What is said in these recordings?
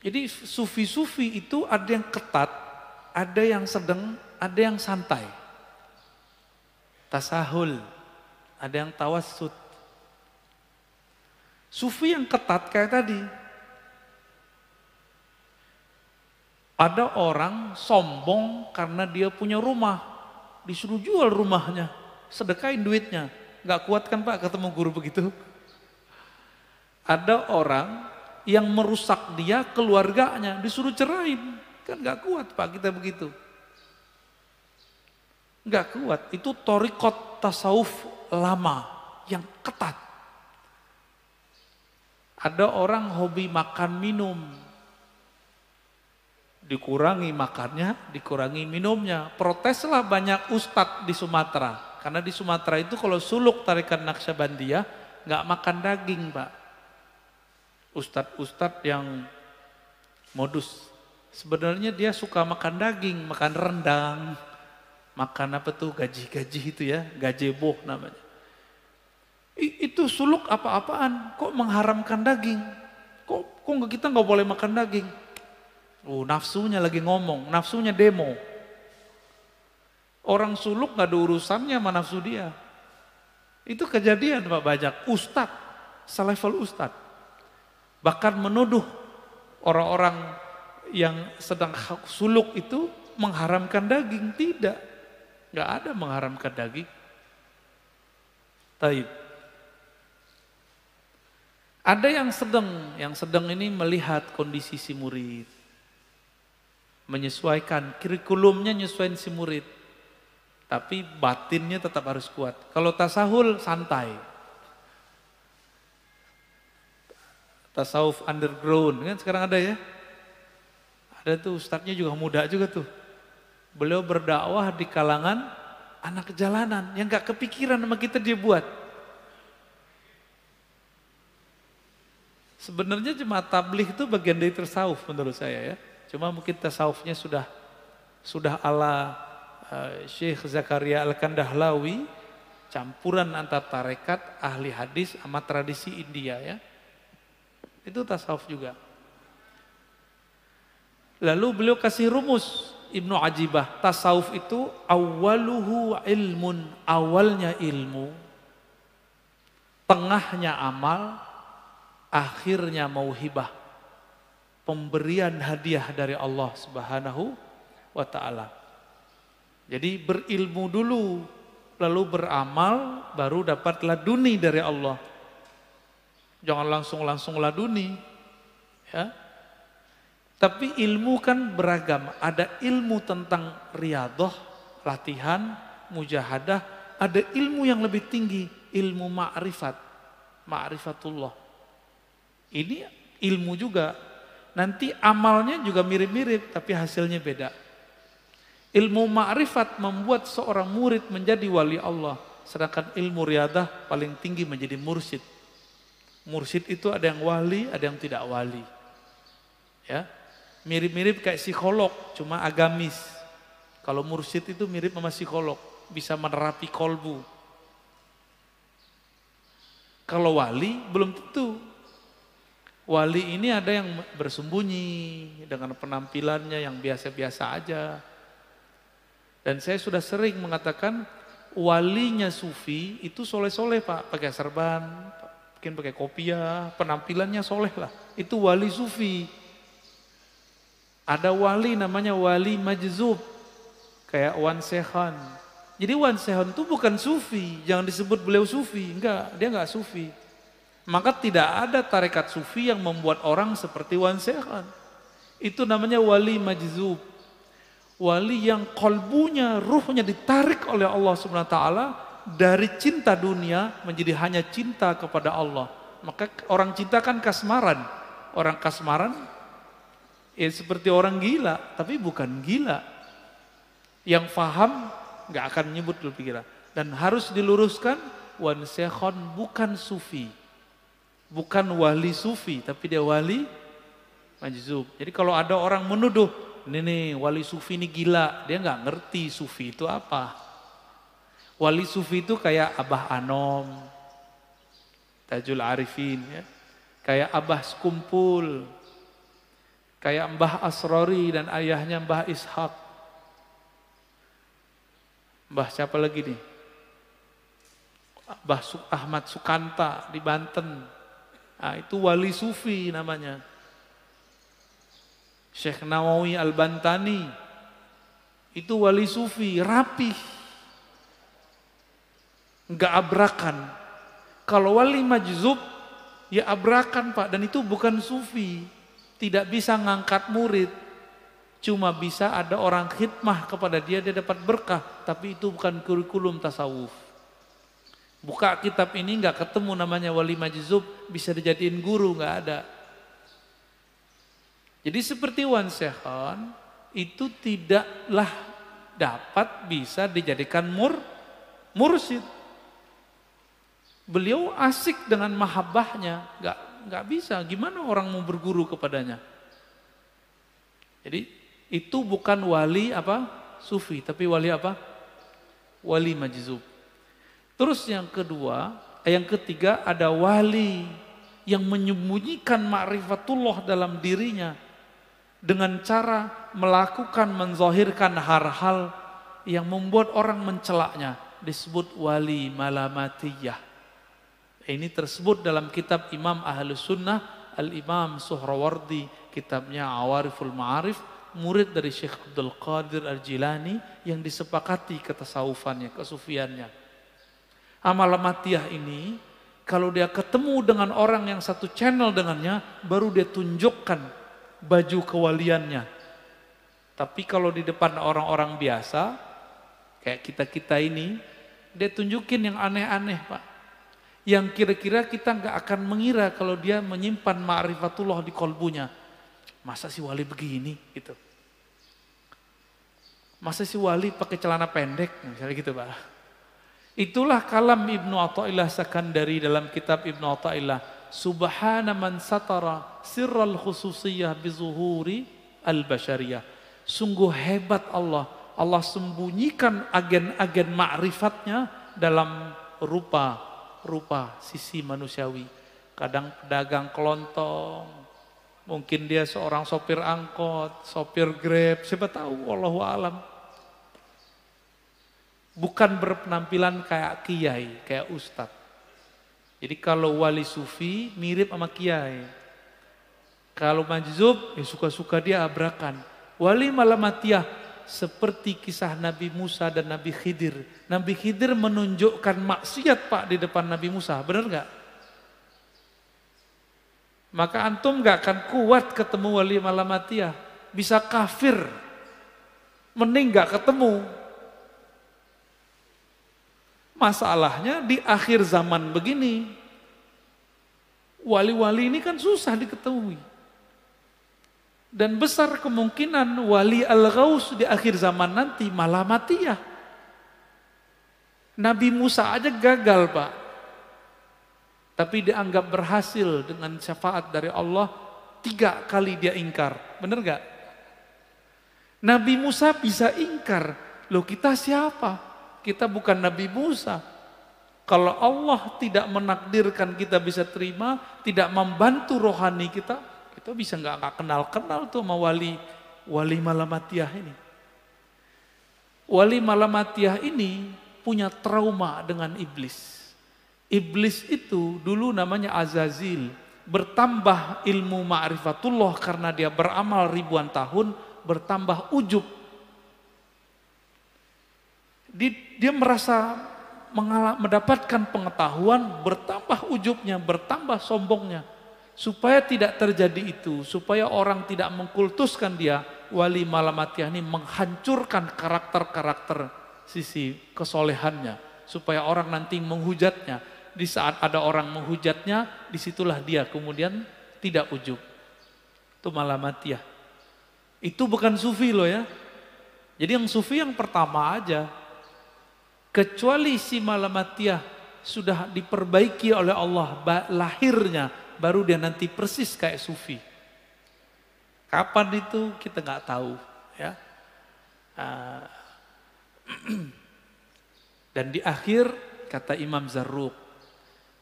Jadi sufi-sufi itu ada yang ketat, ada yang sedang, ada yang santai. Tasahul, ada yang tawassut. Sufi yang ketat kayak tadi. Ada orang sombong karena dia punya rumah, disuruh jual rumahnya, sedekain duitnya. Nggak kuat kan Pak ketemu guru begitu? Ada orang yang merusak dia, keluarganya, disuruh cerain. Kan nggak kuat Pak kita begitu. Nggak kuat, itu thariqat tasawuf lama yang ketat. Ada orang hobi makan minum, dikurangi makannya, dikurangi minumnya. Proteslah banyak ustadz di Sumatera. Karena di Sumatera itu kalau suluk tarikan Naqsyabandiyah nggak makan daging Pak. Ustadz-ustadz yang modus. Sebenarnya dia suka makan daging, makan rendang, makan apa tuh gaji-gaji itu ya, gazebo namanya. Itu suluk apa-apaan, kok mengharamkan daging? Kok kita nggak boleh makan daging? Nafsunya lagi ngomong, nafsunya demo. Orang suluk nggak ada urusannya sama nafsu dia. Itu kejadian Pak banyak, ustadz, selevel ustadz. Bahkan menuduh orang-orang yang sedang suluk itu mengharamkan daging. Tidak, nggak ada mengharamkan daging. Taib. Ada yang sedang ini melihat kondisi si murid. Menyesuaikan, kurikulumnya nyesuaiin si murid. Tapi batinnya tetap harus kuat. Kalau tasahul santai. Tasawuf underground kan sekarang ada ya. Ada tuh ustadznya juga muda juga tuh. Beliau berdakwah di kalangan anak jalanan yang gak kepikiran sama kita dia buat. Sebenarnya cuma tabligh itu bagian dari tasawuf menurut saya ya. Cuma mungkin tasawufnya sudah ala Syekh Zakaria Al-Kandahlawi, campuran antara tarekat, ahli hadis sama tradisi India ya. Itu tasawuf juga. Lalu beliau kasih rumus Ibnu Ajibah, tasawuf itu awaluhu ilmun, awalnya ilmu, tengahnya amal, akhirnya mauhibah, pemberian hadiah dari Allah Subhanahu wa ta'ala. Jadi berilmu dulu, lalu beramal, baru dapat laduni dari Allah. Jangan langsung laduni. Ya. Tapi ilmu kan beragam. Ada ilmu tentang riyadhah, latihan, mujahadah. Ada ilmu yang lebih tinggi, ilmu ma'rifat. Ma'rifatullah. Ini ilmu juga. Nanti amalnya juga mirip-mirip, tapi hasilnya beda. Ilmu ma'rifat membuat seorang murid menjadi wali Allah. Sedangkan ilmu riyadhah paling tinggi menjadi mursyid. Mursyid itu ada yang wali, ada yang tidak wali. Ya, mirip-mirip kayak psikolog, cuma agamis. Kalau mursyid itu mirip sama psikolog, bisa menerapi kolbu. Kalau wali belum tentu. Wali ini ada yang bersembunyi dengan penampilannya yang biasa-biasa aja. Dan saya sudah sering mengatakan walinya sufi itu soleh-soleh Pak, pakai serban, mungkin pakai kopiah, penampilannya soleh lah. Itu wali sufi. Ada wali namanya wali majzub, kayak Wan Sehan. Jadi Wan Sehan itu bukan sufi, jangan disebut beliau sufi, enggak, dia enggak sufi. Maka tidak ada tarekat sufi yang membuat orang seperti Wan Sehan. Itu namanya wali majzub. Wali yang kolbunya, ruhnya ditarik oleh Allah Subhanahu wa taala dari cinta dunia menjadi hanya cinta kepada Allah. Maka orang cinta kan kasmaran. Orang kasmaran ya seperti orang gila, tapi bukan gila. Yang faham nggak akan nyebut lebih gila. Dan harus diluruskan, Wan Sekhon bukan sufi. Bukan wali sufi, tapi dia wali majzub. Jadi kalau ada orang menuduh, ini nih wali sufi ini gila, dia nggak ngerti sufi itu apa. Wali sufi itu kayak Abah Anom, Tajul Arifin, ya. Kayak Abah Sekumpul, Kayak Mbah Asrori dan ayahnya Mbah Ishaq. Mbah siapa lagi nih? Mbah Ahmad Sukanta di Banten. Nah, itu wali sufi namanya. Syekh Nawawi Al-Bantani. Itu wali sufi, rapih. Enggak abrakan. Kalau wali majzub, ya abrakan Pak. Dan itu bukan sufi. Tidak bisa ngangkat murid. Cuma bisa ada orang khidmah kepada dia dapat berkah. Tapi itu bukan kurikulum tasawuf. Buka kitab ini nggak ketemu namanya wali majzub. Bisa dijadiin guru, nggak ada. Jadi seperti Wan Sekhon, itu tidaklah dapat bisa dijadikan mursyid. Beliau asik dengan mahabbahnya, nggak bisa. Gimana orang mau berguru kepadanya? Jadi itu bukan wali apa sufi, tapi wali apa? Wali majzub. Terus yang ketiga ada wali yang menyembunyikan ma'rifatullah dalam dirinya dengan cara melakukan menzahirkan hal-hal yang membuat orang mencelaknya, disebut wali malamatiyah. Ini tersebut dalam kitab Imam Ahlus Sunnah Al-Imam Suhrawardi, kitabnya Awariful Ma'arif, murid dari Syekh Abdul Qadir Al-Jilani yang disepakati ketasawufannya, kesufiannya. Malamatiyah ini kalau dia ketemu dengan orang yang satu channel dengannya, baru dia tunjukkan baju kewaliannya. Tapi kalau di depan orang-orang biasa, kayak kita-kita ini, dia tunjukin yang aneh-aneh Pak. Yang kira-kira kita nggak akan mengira kalau dia menyimpan ma'rifatullah di kolbunya. Masa si wali begini gitu. Masa si wali pakai celana pendek, misalnya gitu Pak. Itulah kalam Ibnu Athaillah Sakandari dalam kitab Ibnu Athaillah. Subhana man satara sirral khususiyah bizuhuri al-basyariyah. Sungguh hebat Allah. Allah sembunyikan agen-agen ma'rifatnya dalam rupa sisi manusiawi. Kadang pedagang kelontong, mungkin dia seorang sopir angkot, sopir Grab, siapa tahu, wallahu alam. Bukan berpenampilan kayak kiai, kayak ustadz. Jadi kalau wali sufi mirip sama kiai. Kalau majzub ya suka-suka dia abrakan. Wali malamatiyah seperti kisah Nabi Musa dan Nabi Khidir. Nabi Khidir menunjukkan maksiat Pak di depan Nabi Musa, benar nggak? Maka antum nggak akan kuat ketemu wali malamatiyah, bisa kafir, mending nggak ketemu. Masalahnya di akhir zaman begini, wali-wali ini kan susah diketahui. Dan besar kemungkinan wali al-ghaus di akhir zaman nanti malamatiyah. Nabi Musa aja gagal Pak. Tapi dianggap berhasil dengan syafaat dari Allah, 3 kali dia ingkar. Benar gak? Nabi Musa bisa ingkar. Loh kita siapa? Kita bukan Nabi Musa. Kalau Allah tidak menakdirkan kita bisa terima, tidak membantu rohani kita, kita bisa nggak kenal-kenal tuh sama wali malamatiyah ini. Wali malamatiyah ini punya trauma dengan iblis. Iblis itu dulu namanya Azazil. Bertambah ilmu ma'rifatullah karena dia beramal ribuan tahun, bertambah ujub. Dia merasa mendapatkan pengetahuan, bertambah ujubnya, bertambah sombongnya. Supaya tidak terjadi itu, supaya orang tidak mengkultuskan dia, wali malamatiyah ini menghancurkan karakter-karakter sisi kesolehannya. Supaya orang nanti menghujatnya. Di saat ada orang menghujatnya, disitulah dia kemudian tidak ujub. Itu malamatiyah. Itu bukan sufi loh ya. Jadi yang sufi yang pertama aja. Kecuali si malamatiyah sudah diperbaiki oleh Allah lahirnya, baru dia nanti persis kayak sufi. Kapan itu kita nggak tahu ya. Dan di akhir kata Imam Zarruq,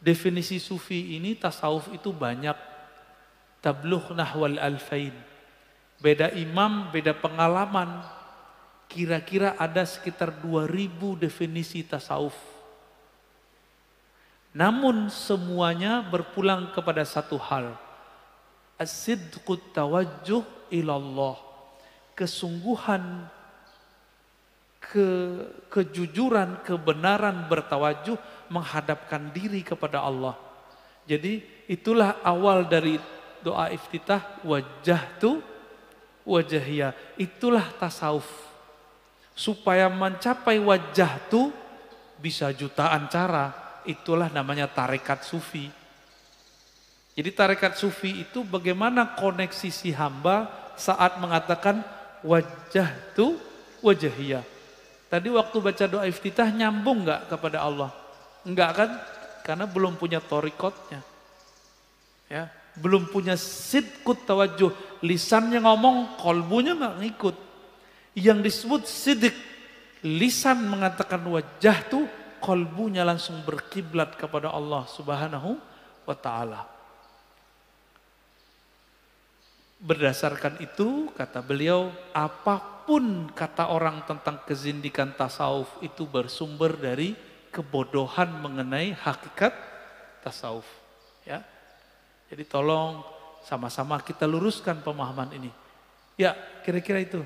definisi sufi ini tasawuf itu banyak. Tablugh nahwal alfain. beda imam, beda pengalaman. Kira-kira ada sekitar 2000 definisi tasawuf. Namun semuanya berpulang kepada satu hal. As-sidqut tawajjuh ilallah. Kesungguhan, kejujuran, kebenaran bertawajuh menghadapkan diri kepada Allah. Jadi itulah awal dari doa iftitah, wajjahtu wajahiyah. Itulah tasawuf. Supaya mencapai wajjahtu bisa jutaan cara. Itulah namanya tarekat sufi. Jadi tarekat sufi itu bagaimana koneksi si hamba saat mengatakan wajjahtu wajahiyah. Tadi waktu baca doa iftitah nyambung nggak kepada Allah? Enggak kan? Karena belum punya torikotnya. Ya, belum punya sidqut tawajuh. Lisannya ngomong, kolbunya nggak ngikut. Yang disebut sidik, lisan mengatakan wajah tuh, kolbunya langsung berkiblat kepada Allah Subhanahu wa ta'ala. Berdasarkan itu, kata beliau, apapun kata orang tentang kezindikan tasawuf itu bersumber dari kebodohan mengenai hakikat tasawuf. Ya, jadi tolong sama-sama kita luruskan pemahaman ini. Ya, kira-kira itu.